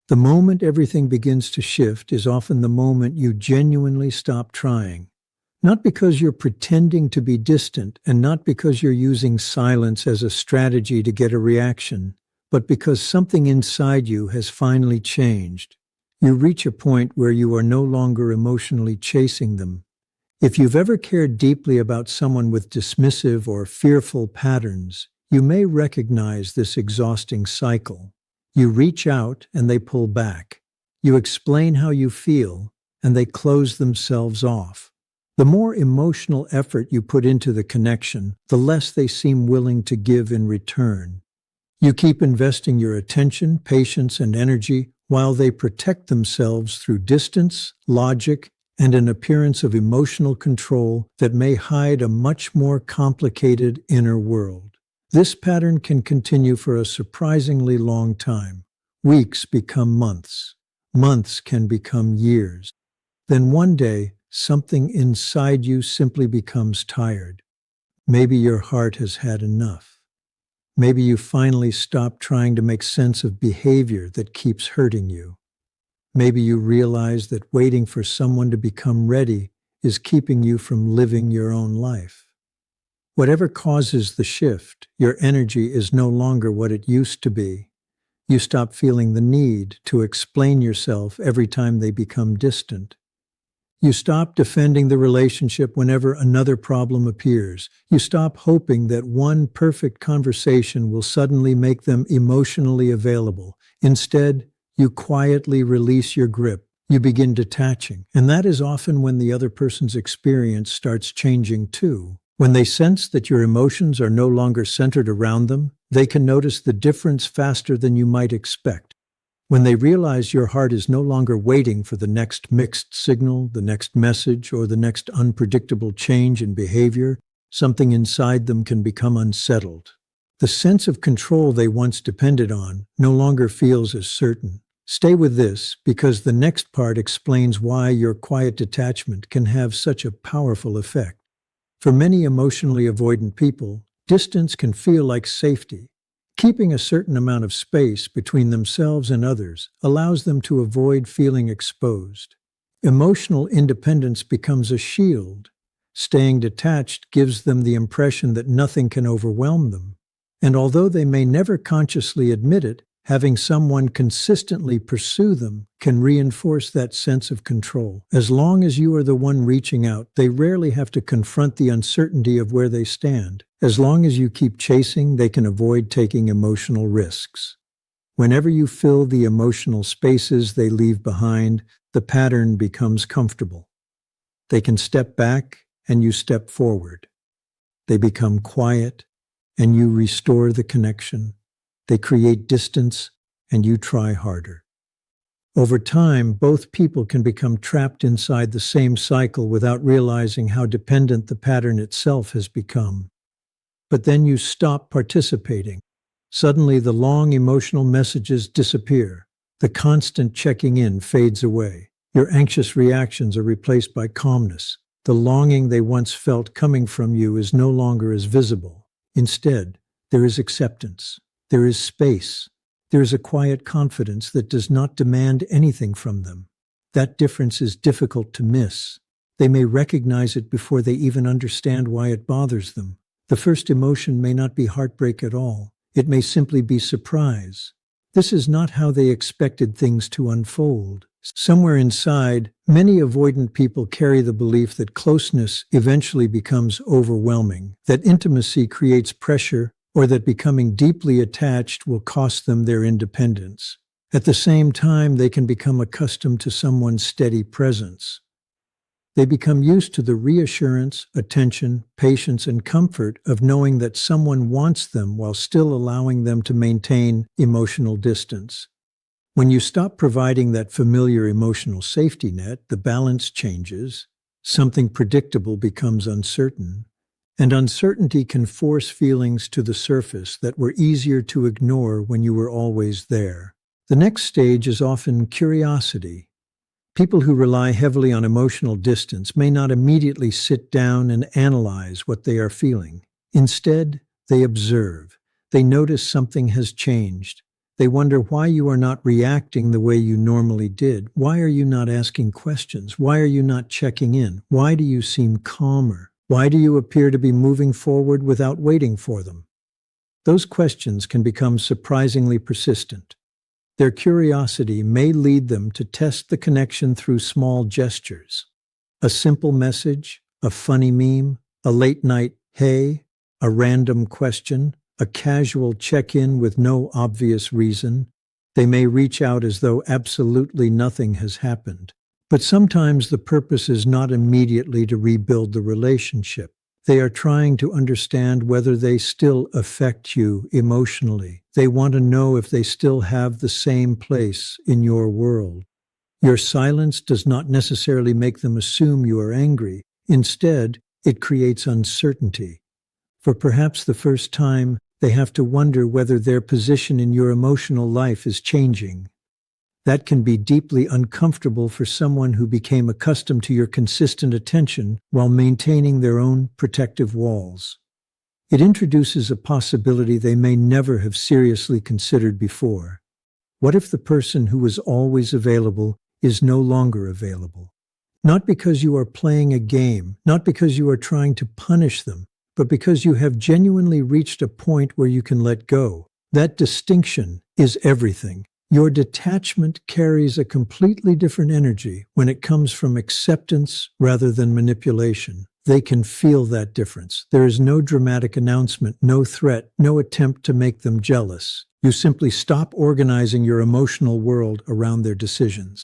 The moment everything begins to shift is often the moment you genuinely stop trying. Not because you're pretending to be distant and not because you're using silence as a strategy to get a reaction, but because something inside you has finally changed. You reach a point where you are no longer emotionally chasing them. If you've ever cared deeply about someone with dismissive or fearful patterns, you may recognize this exhausting cycle. You reach out and they pull back. You explain how you feel and they close themselves off. The more emotional effort you put into the connection, the less they seem willing to give in return. You keep investing your attention, patience, and energy while they protect themselves through distance, logic, and an appearance of emotional control that may hide a much more complicated inner world. This pattern can continue for a surprisingly long time. Weeks become months. Months can become years. Then one day, something inside you simply becomes tired. Maybe your heart has had enough. Maybe you finally stop trying to make sense of behavior that keeps hurting you. Maybe you realize that waiting for someone to become ready is keeping you from living your own life. Whatever causes the shift, your energy is no longer what it used to be. You stop feeling the need to explain yourself every time they become distant. You stop defending the relationship whenever another problem appears. You stop hoping that one perfect conversation will suddenly make them emotionally available. Instead, you quietly release your grip. You begin detaching. And that is often when the other person's experience starts changing too. When they sense that your emotions are no longer centered around them, they can notice the difference faster than you might expect. When they realize your heart is no longer waiting for the next mixed signal, the next message, or the next unpredictable change in behavior, something inside them can become unsettled. The sense of control they once depended on no longer feels as certain. Stay with this, because the next part explains why your quiet detachment can have such a powerful effect. For many emotionally avoidant people, distance can feel like safety. Keeping a certain amount of space between themselves and others allows them to avoid feeling exposed. Emotional independence becomes a shield. Staying detached gives them the impression that nothing can overwhelm them. And although they may never consciously admit it, having someone consistently pursue them can reinforce that sense of control. As long as you are the one reaching out, they rarely have to confront the uncertainty of where they stand. As long as you keep chasing, they can avoid taking emotional risks. Whenever you fill the emotional spaces they leave behind, the pattern becomes comfortable. They can step back and you step forward. They become quiet and you restore the connection. They create distance, and you try harder. Over time, both people can become trapped inside the same cycle without realizing how dependent the pattern itself has become. But then you stop participating. Suddenly, the long emotional messages disappear. The constant checking in fades away. Your anxious reactions are replaced by calmness. The longing they once felt coming from you is no longer as visible. Instead, there is acceptance. There is space. There is a quiet confidence that does not demand anything from them. That difference is difficult to miss. They may recognize it before they even understand why it bothers them. The first emotion may not be heartbreak at all. It may simply be surprise. This is not how they expected things to unfold. Somewhere inside, many avoidant people carry the belief that closeness eventually becomes overwhelming, that intimacy creates pressure, or that becoming deeply attached will cost them their independence. At the same time, they can become accustomed to someone's steady presence. They become used to the reassurance, attention, patience, and comfort of knowing that someone wants them while still allowing them to maintain emotional distance. When you stop providing that familiar emotional safety net, the balance changes. Something predictable becomes uncertain. And uncertainty can force feelings to the surface that were easier to ignore when you were always there. The next stage is often curiosity. People who rely heavily on emotional distance may not immediately sit down and analyze what they are feeling. Instead, they observe. They notice something has changed. They wonder why you are not reacting the way you normally did. Why are you not asking questions? Why are you not checking in? Why do you seem calmer? Why do you appear to be moving forward without waiting for them? Those questions can become surprisingly persistent. Their curiosity may lead them to test the connection through small gestures. A simple message, a funny meme, a late-night "hey," a random question, a casual check-in with no obvious reason. They may reach out as though absolutely nothing has happened. But sometimes the purpose is not immediately to rebuild the relationship. They are trying to understand whether they still affect you emotionally. They want to know if they still have the same place in your world. Your silence does not necessarily make them assume you are angry. Instead, it creates uncertainty. For perhaps the first time, they have to wonder whether their position in your emotional life is changing. That can be deeply uncomfortable for someone who became accustomed to your consistent attention while maintaining their own protective walls. It introduces a possibility they may never have seriously considered before. What if the person who was always available is no longer available? Not because you are playing a game, not because you are trying to punish them, but because you have genuinely reached a point where you can let go. That distinction is everything. Your detachment carries a completely different energy when it comes from acceptance rather than manipulation. They can feel that difference. There is no dramatic announcement, no threat, no attempt to make them jealous. You simply stop organizing your emotional world around their decisions.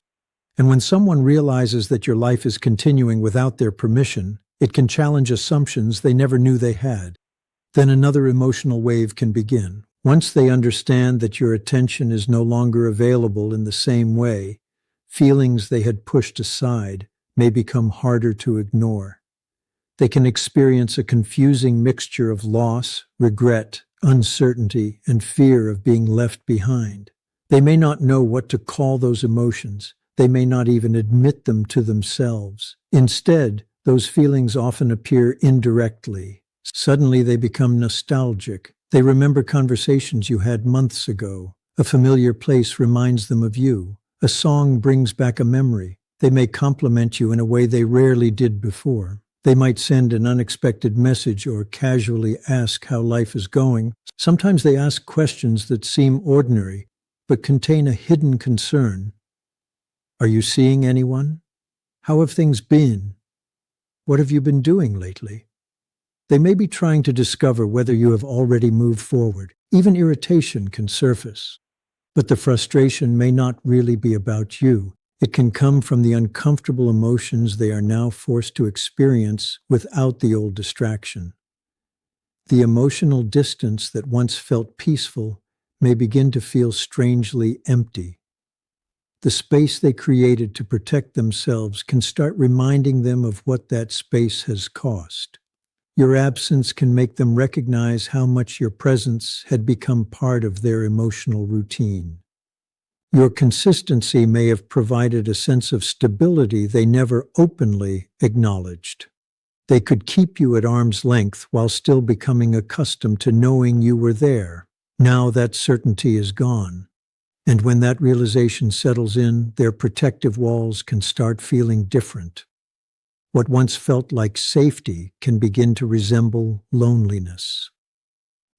And when someone realizes that your life is continuing without their permission, it can challenge assumptions they never knew they had. Then another emotional wave can begin. Once they understand that your attention is no longer available in the same way, feelings they had pushed aside may become harder to ignore. They can experience a confusing mixture of loss, regret, uncertainty, and fear of being left behind. They may not know what to call those emotions. They may not even admit them to themselves. Instead, those feelings often appear indirectly. Suddenly they become nostalgic. They remember conversations you had months ago. A familiar place reminds them of you. A song brings back a memory. They may compliment you in a way they rarely did before. They might send an unexpected message or casually ask how life is going. Sometimes they ask questions that seem ordinary, but contain a hidden concern. Are you seeing anyone? How have things been? What have you been doing lately? They may be trying to discover whether you have already moved forward. Even irritation can surface. But the frustration may not really be about you. It can come from the uncomfortable emotions they are now forced to experience without the old distraction. The emotional distance that once felt peaceful may begin to feel strangely empty. The space they created to protect themselves can start reminding them of what that space has cost. Your absence can make them recognize how much your presence had become part of their emotional routine. Your consistency may have provided a sense of stability they never openly acknowledged. They could keep you at arm's length while still becoming accustomed to knowing you were there. Now that certainty is gone. And when that realization settles in, their protective walls can start feeling different. What once felt like safety can begin to resemble loneliness.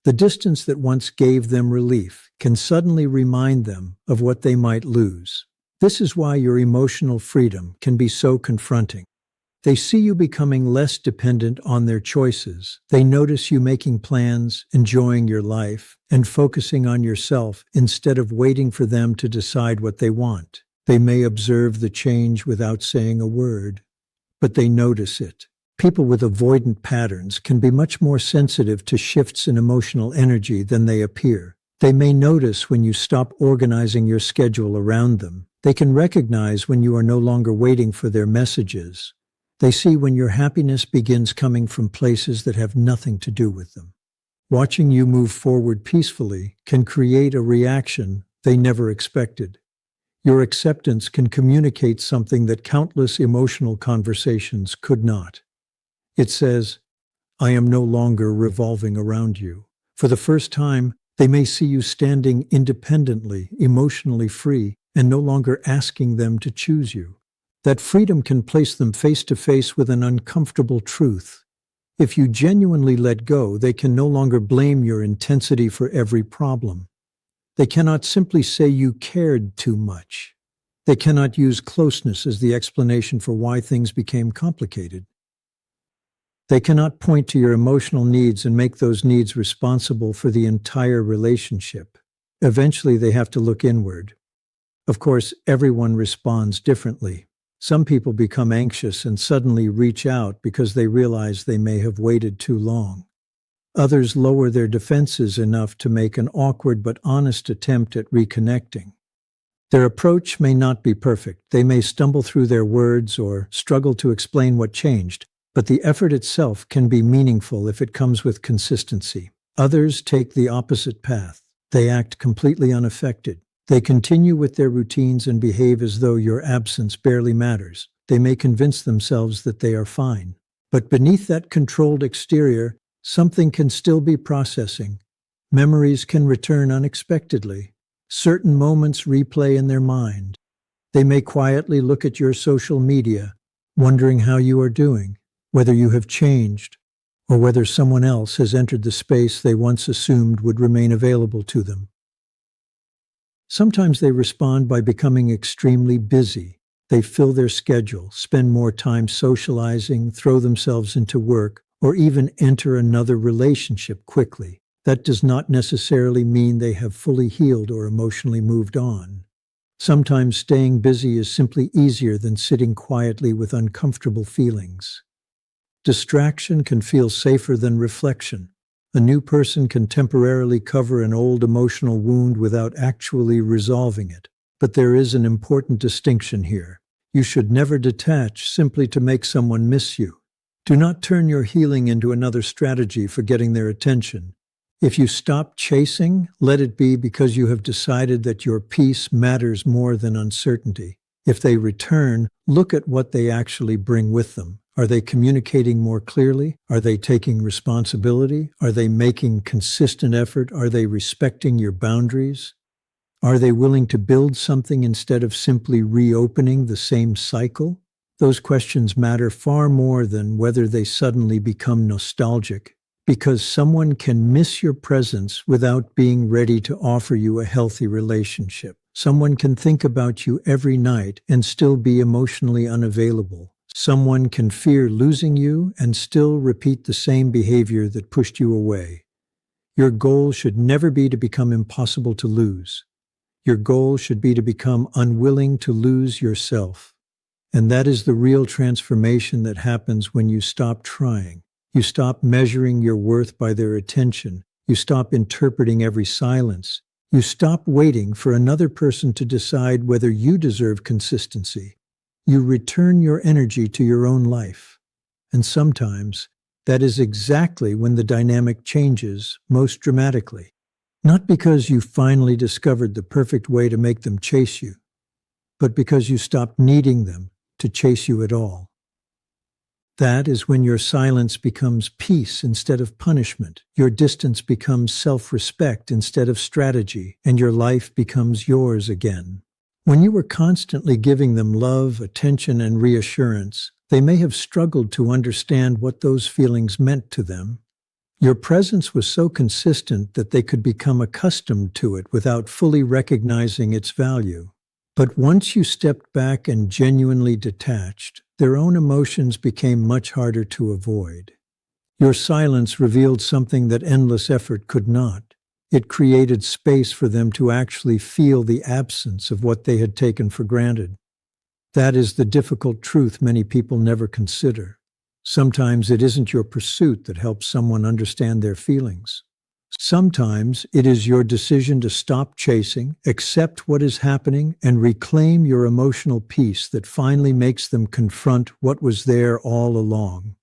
The distance that once gave them relief can suddenly remind them of what they might lose. This is why your emotional freedom can be so confronting. They see you becoming less dependent on their choices. They notice you making plans, enjoying your life, and focusing on yourself instead of waiting for them to decide what they want. They may observe the change without saying a word, but they notice it. People with avoidant patterns can be much more sensitive to shifts in emotional energy than they appear. They may notice when you stop organizing your schedule around them. They can recognize when you are no longer waiting for their messages. They see when your happiness begins coming from places that have nothing to do with them. Watching you move forward peacefully can create a reaction they never expected. Your acceptance can communicate something that countless emotional conversations could not. It says, I am no longer revolving around you. For the first time, They may see you standing independently, emotionally free, and no longer asking them to choose you. That freedom can place them face to face with an uncomfortable truth. If you genuinely let go, they can no longer blame your intensity for every problem. They cannot simply say you cared too much. They cannot use closeness as the explanation for why things became complicated. They cannot point to your emotional needs and make those needs responsible for the entire relationship. Eventually, they have to look inward. Of course, everyone responds differently. Some people become anxious and suddenly reach out because they realize they may have waited too long. Others lower their defenses enough to make an awkward but honest attempt at reconnecting. Their approach may not be perfect. They may stumble through their words or struggle to explain what changed, but the effort itself can be meaningful if it comes with consistency. Others take the opposite path. They act completely unaffected. They continue with their routines and behave as though your absence barely matters. They may convince themselves that they are fine. But beneath that controlled exterior, something can still be processing. Memories can return unexpectedly. Certain moments replay in their mind. They may quietly look at your social media, wondering how you are doing, whether you have changed, or whether someone else has entered the space they once assumed would remain available to them. Sometimes they respond by becoming extremely busy. They fill their schedule, spend more time socializing, throw themselves into work, or even enter another relationship quickly. That does not necessarily mean they have fully healed or emotionally moved on. Sometimes staying busy is simply easier than sitting quietly with uncomfortable feelings. Distraction can feel safer than reflection. A new person can temporarily cover an old emotional wound without actually resolving it. But there is an important distinction here. You should never detach simply to make someone miss you. Do not turn your healing into another strategy for getting their attention. If you stop chasing, let it be because you have decided that your peace matters more than uncertainty. If they return, look at what they actually bring with them. Are they communicating more clearly? Are they taking responsibility? Are they making consistent effort? Are they respecting your boundaries? Are they willing to build something instead of simply reopening the same cycle? Those questions matter far more than whether they suddenly become nostalgic, because someone can miss your presence without being ready to offer you a healthy relationship. Someone can think about you every night and still be emotionally unavailable. Someone can fear losing you and still repeat the same behavior that pushed you away. Your goal should never be to become impossible to lose. Your goal should be to become unwilling to lose yourself. And that is the real transformation that happens when you stop trying. You stop measuring your worth by their attention. You stop interpreting every silence. You stop waiting for another person to decide whether you deserve consistency. You return your energy to your own life. And sometimes, that is exactly when the dynamic changes most dramatically. Not because you finally discovered the perfect way to make them chase you, but because you stopped needing them to chase you at all. That is when your silence becomes peace instead of punishment, your distance becomes self-respect instead of strategy, and your life becomes yours again. When you were constantly giving them love, attention, and reassurance, they may have struggled to understand what those feelings meant to them. Your presence was so consistent that they could become accustomed to it without fully recognizing its value. But once you stepped back and genuinely detached, their own emotions became much harder to avoid. Your silence revealed something that endless effort could not. It created space for them to actually feel the absence of what they had taken for granted. That is the difficult truth many people never consider. Sometimes it isn't your pursuit that helps someone understand their feelings. Sometimes it is your decision to stop chasing, accept what is happening, and reclaim your emotional peace that finally makes them confront what was there all along.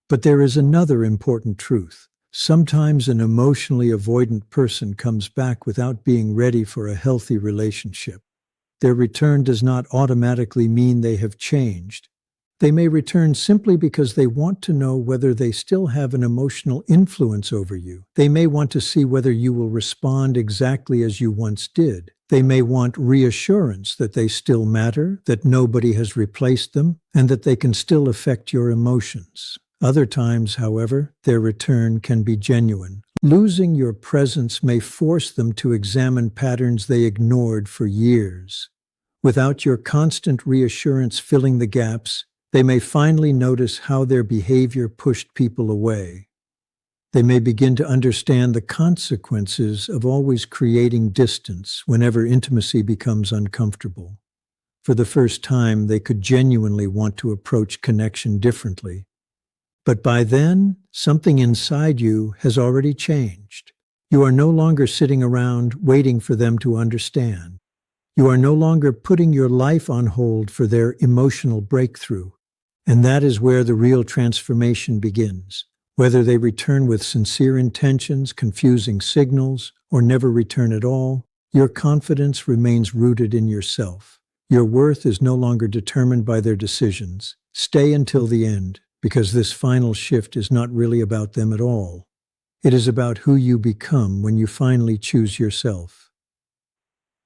But there is another important truth. Sometimes an emotionally avoidant person comes back without being ready for a healthy relationship. Their return does not automatically mean they have changed. They may return simply because they want to know whether they still have an emotional influence over you. They may want to see whether you will respond exactly as you once did. They may want reassurance that they still matter, that nobody has replaced them, and that they can still affect your emotions. Other times, however, their return can be genuine. Losing your presence may force them to examine patterns they ignored for years. Without your constant reassurance filling the gaps, they may finally notice how their behavior pushed people away. They may begin to understand the consequences of always creating distance whenever intimacy becomes uncomfortable. For the first time, they could genuinely want to approach connection differently. But by then, something inside you has already changed. You are no longer sitting around waiting for them to understand. You are no longer putting your life on hold for their emotional breakthrough. And that is where the real transformation begins. Whether they return with sincere intentions, confusing signals, or never return at all, your confidence remains rooted in yourself. Your worth is no longer determined by their decisions. Stay until the end, because this final shift is not really about them at all. It is about who you become when you finally choose yourself.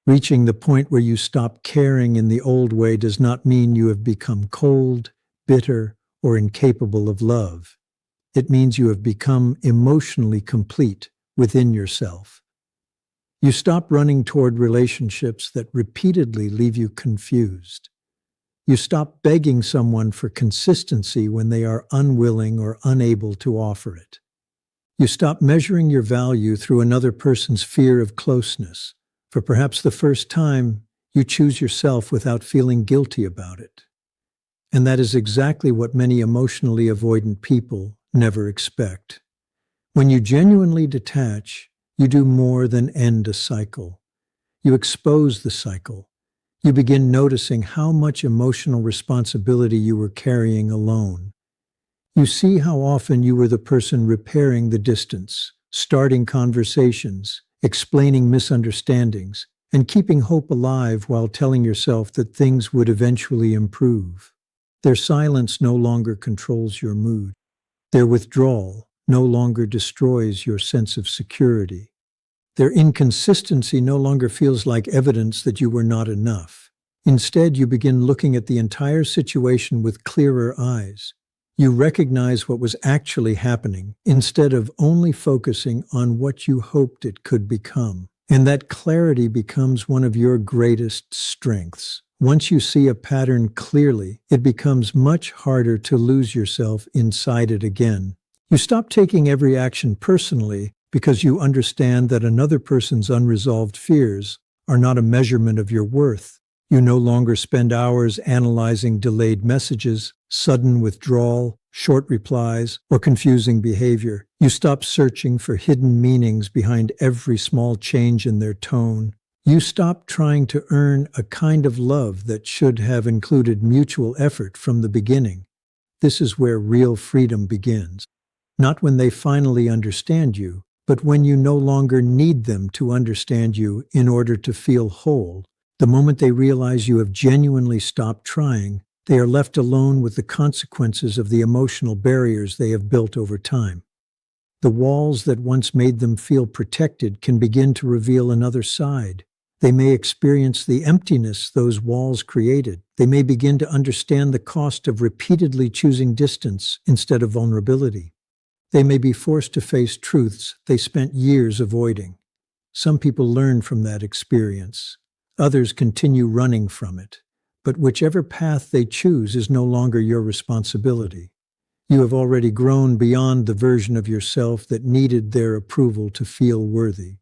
Reaching the point where you stop caring in the old way does not mean you have become cold, bitter, or incapable of love. It means you have become emotionally complete within yourself. You stop running toward relationships that repeatedly leave you confused. You stop begging someone for consistency when they are unwilling or unable to offer it. You stop measuring your value through another person's fear of closeness. For perhaps the first time, you choose yourself without feeling guilty about it. And that is exactly what many emotionally avoidant people never expect. When you genuinely detach, you do more than end a cycle. You expose the cycle. You begin noticing how much emotional responsibility you were carrying alone. You see how often you were the person repairing the distance, starting conversations, explaining misunderstandings, and keeping hope alive while telling yourself that things would eventually improve. Their silence no longer controls your mood. Their withdrawal no longer destroys your sense of security. Their inconsistency no longer feels like evidence that you were not enough. Instead, you begin looking at the entire situation with clearer eyes. You recognize what was actually happening instead of only focusing on what you hoped it could become. And that clarity becomes one of your greatest strengths. Once you see a pattern clearly, it becomes much harder to lose yourself inside it again. You stop taking every action personally because you understand that another person's unresolved fears are not a measurement of your worth. You no longer spend hours analyzing delayed messages, sudden withdrawal, short replies, or confusing behavior. You stop searching for hidden meanings behind every small change in their tone. You stop trying to earn a kind of love that should have included mutual effort from the beginning. This is where real freedom begins. Not when they finally understand you, but when you no longer need them to understand you in order to feel whole. The moment they realize you have genuinely stopped trying, they are left alone with the consequences of the emotional barriers they have built over time. The walls that once made them feel protected can begin to reveal another side. They may experience the emptiness those walls created. They may begin to understand the cost of repeatedly choosing distance instead of vulnerability. They may be forced to face truths they spent years avoiding. Some people learn from that experience. Others continue running from it. But whichever path they choose is no longer your responsibility. You have already grown beyond the version of yourself that needed their approval to feel worthy.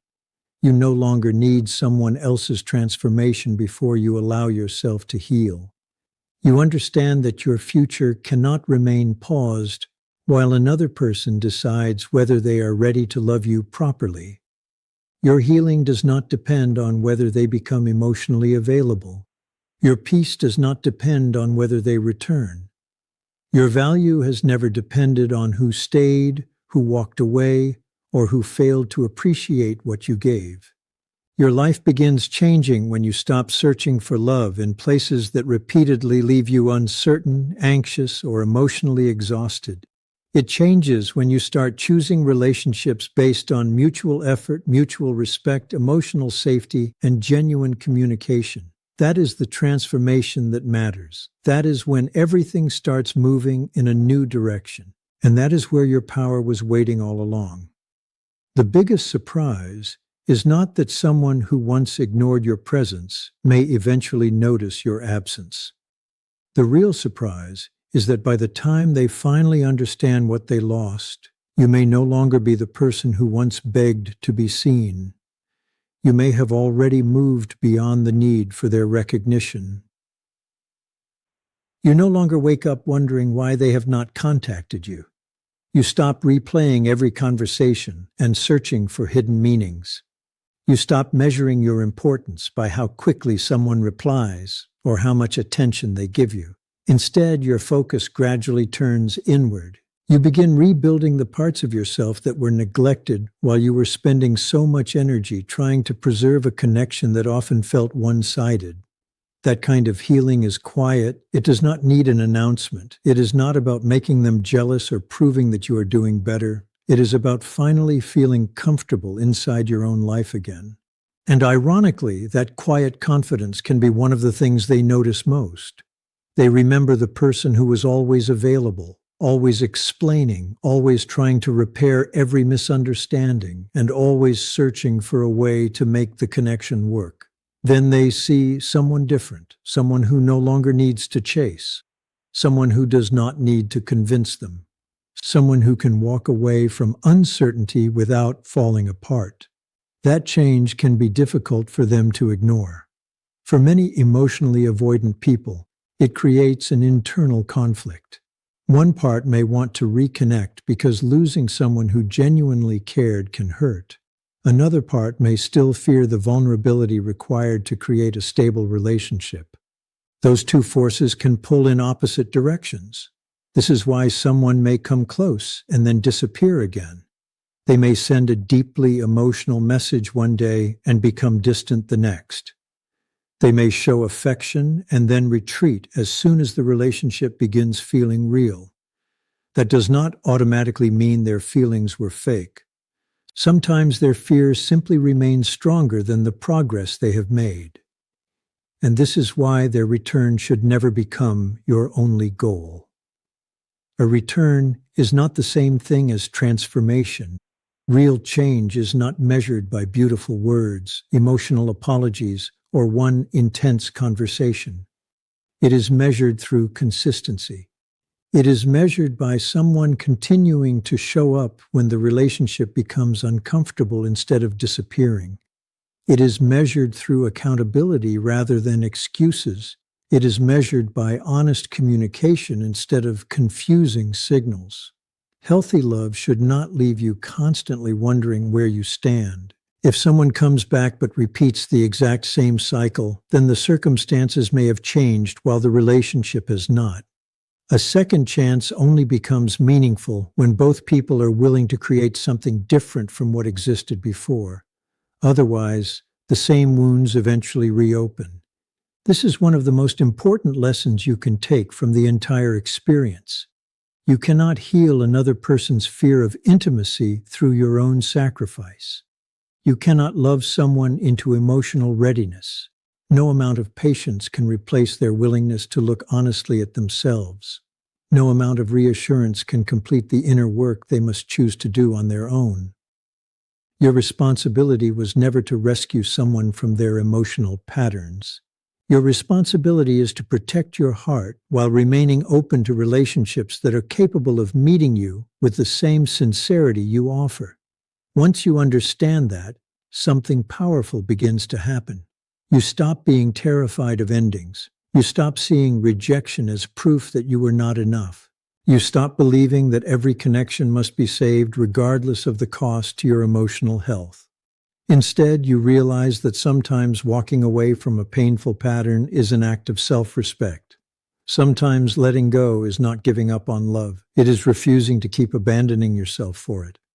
You no longer need someone else's transformation before you allow yourself to heal. You understand that your future cannot remain paused while another person decides whether they are ready to love you properly. Your healing does not depend on whether they become emotionally available. Your peace does not depend on whether they return. Your value has never depended on who stayed, who walked away, or who failed to appreciate what you gave. Your life begins changing when you stop searching for love in places that repeatedly leave you uncertain, anxious, or emotionally exhausted. It changes when you start choosing relationships based on mutual effort, mutual respect, emotional safety, and genuine communication. That is the transformation that matters. That is when everything starts moving in a new direction. And that is where your power was waiting all along. The biggest surprise is not that someone who once ignored your presence may eventually notice your absence. The real surprise is that by the time they finally understand what they lost, you may no longer be the person who once begged to be seen. You may have already moved beyond the need for their recognition. You no longer wake up wondering why they have not contacted you. You stop replaying every conversation and searching for hidden meanings. You stop measuring your importance by how quickly someone replies or how much attention they give you. Instead, your focus gradually turns inward. You begin rebuilding the parts of yourself that were neglected while you were spending so much energy trying to preserve a connection that often felt one-sided. That kind of healing is quiet. It does not need an announcement. It is not about making them jealous or proving that you are doing better. It is about finally feeling comfortable inside your own life again. And ironically, that quiet confidence can be one of the things they notice most. They remember the person who was always available, always explaining, always trying to repair every misunderstanding, and always searching for a way to make the connection work. Then they see someone different, someone who no longer needs to chase, someone who does not need to convince them, someone who can walk away from uncertainty without falling apart. That change can be difficult for them to ignore. For many emotionally avoidant people, it creates an internal conflict. One part may want to reconnect because losing someone who genuinely cared can hurt. Another part may still fear the vulnerability required to create a stable relationship. Those two forces can pull in opposite directions. This is why someone may come close and then disappear again. They may send a deeply emotional message one day and become distant the next. They may show affection and then retreat as soon as the relationship begins feeling real. That does not automatically mean their feelings were fake. Sometimes their fears simply remain stronger than the progress they have made. And this is why their return should never become your only goal. A return is not the same thing as transformation. Real change is not measured by beautiful words, emotional apologies, or one intense conversation. It is measured through consistency. It is measured by someone continuing to show up when the relationship becomes uncomfortable instead of disappearing. It is measured through accountability rather than excuses. It is measured by honest communication instead of confusing signals. Healthy love should not leave you constantly wondering where you stand. If someone comes back but repeats the exact same cycle, then the circumstances may have changed while the relationship has not. A second chance only becomes meaningful when both people are willing to create something different from what existed before. Otherwise, the same wounds eventually reopen. This is one of the most important lessons you can take from the entire experience. You cannot heal another person's fear of intimacy through your own sacrifice. You cannot love someone into emotional readiness. No amount of patience can replace their willingness to look honestly at themselves. No amount of reassurance can complete the inner work they must choose to do on their own. Your responsibility was never to rescue someone from their emotional patterns. Your responsibility is to protect your heart while remaining open to relationships that are capable of meeting you with the same sincerity you offer. Once you understand that, something powerful begins to happen. You stop being terrified of endings. You stop seeing rejection as proof that you were not enough. You stop believing that every connection must be saved regardless of the cost to your emotional health. Instead, you realize that sometimes walking away from a painful pattern is an act of self-respect. Sometimes letting go is not giving up on love. It is refusing to keep abandoning yourself for it.